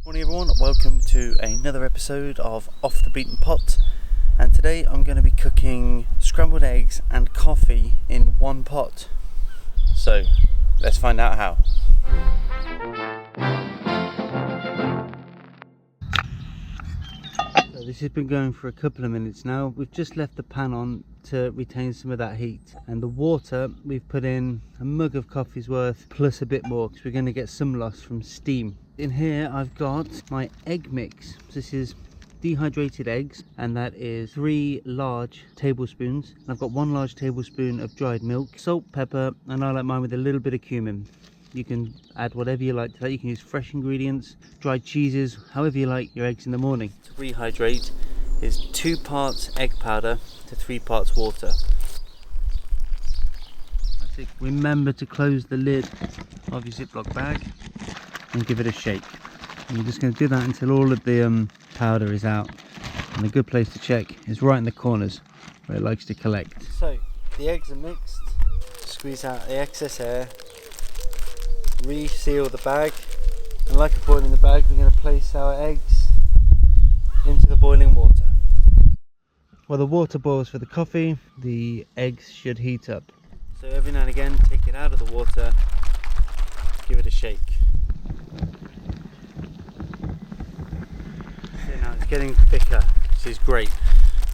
Morning everyone, welcome to another episode of Off the Beaten Pot, and today I'm going to be cooking scrambled eggs and coffee in one pot. So let's find out how. So this has been going for a couple of minutes now. We've just left the pan on to retain some of that heat, and the water we've put in a mug of coffee's worth plus a bit more because we're going to get some loss from steam. In here I've got my egg mix. This is dehydrated eggs, and that is 3 large tablespoons. I've got 1 large tablespoon of dried milk, salt, pepper, and I like mine with a little bit of cumin. You can add whatever you like to that. You can use fresh ingredients, dried cheeses, however you like your eggs in the morning. To rehydrate is 2 parts egg powder to 3 parts water. That's it. Remember to close the lid of your Ziploc bag and give it a shake. And you're just going to do that until all of the powder is out. And a good place to check is right in the corners where it likes to collect. So the eggs are mixed. Squeeze out the excess air. Reseal the bag, and like a boil in the bag, we're going to place our eggs into the boiling water. While the water boils for the coffee, the eggs should heat up. So every now and again, take it out of the water, give it a shake. So now it's getting thicker, which is great.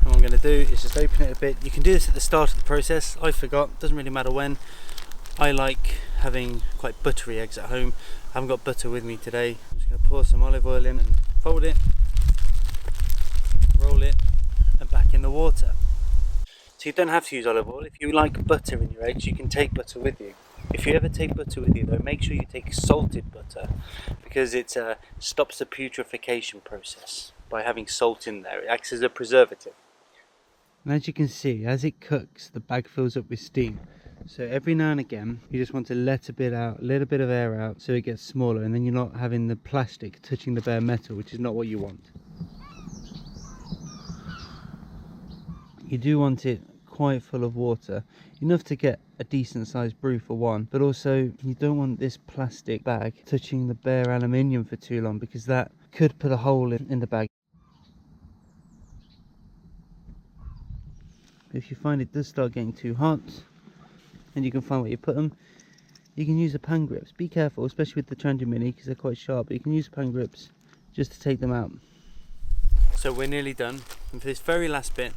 And what I'm going to do is just open it a bit. You can do this at the start of the process. I forgot, doesn't really matter when. I like having quite buttery eggs at home. I haven't got butter with me today. I'm just going to pour some olive oil in and fold it, roll it, and back in the water. So you don't have to use olive oil. If you like butter in your eggs, you can take butter with you. If you ever take butter with you though, make sure you take salted butter, because it stops the putrefaction process by having salt in there. It acts as a preservative. And as you can see, as it cooks, the bag fills up with steam. So every now and again, you just want to let a bit out, a little bit of air out, so it gets smaller, and then you're not having the plastic touching the bare metal, which is not what you want. You do want it quite full of water, enough to get a decent sized brew for one, but also you don't want this plastic bag touching the bare aluminium for too long, because that could put a hole in the bag. If you find it does start getting too hot, and you can find where you put them, you can use the pan grips. Be careful, especially with the Trangia Mini, because they're quite sharp, but you can use pan grips just to take them out. So we're nearly done, and for this very last bit,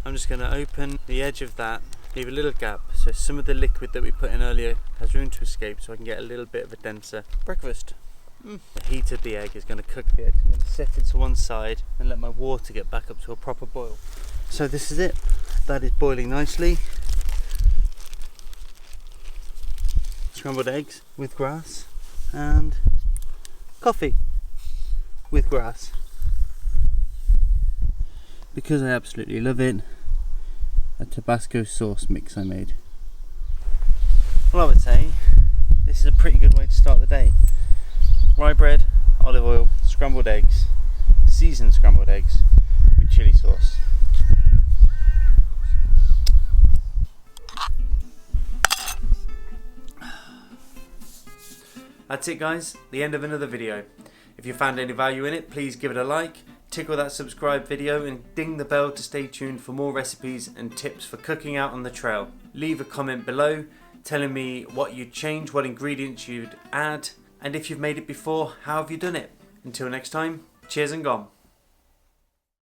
I'm just going to open the edge of that, leave a little gap, so some of the liquid that we put in earlier has room to escape, so I can get a little bit of a denser breakfast. The heat of the egg is going to cook the egg. I'm going to set it to one side and let my water get back up to a proper boil. So this is it. That is boiling nicely. Scrambled eggs with grass and coffee with grass, because I absolutely love it. A Tabasco sauce mix I made. Well, I would say this is a pretty good way to start the day. Rye bread, olive oil, scrambled eggs, seasoned scrambled eggs with chili sauce. That's it guys, the end of another video. If you found any value in it, please give it a like, tickle that subscribe video and ding the bell to stay tuned for more recipes and tips for cooking out on the trail. Leave a comment below telling me what you'd change, what ingredients you'd add, and if you've made it before, how have you done it? Until next time, cheers and gone.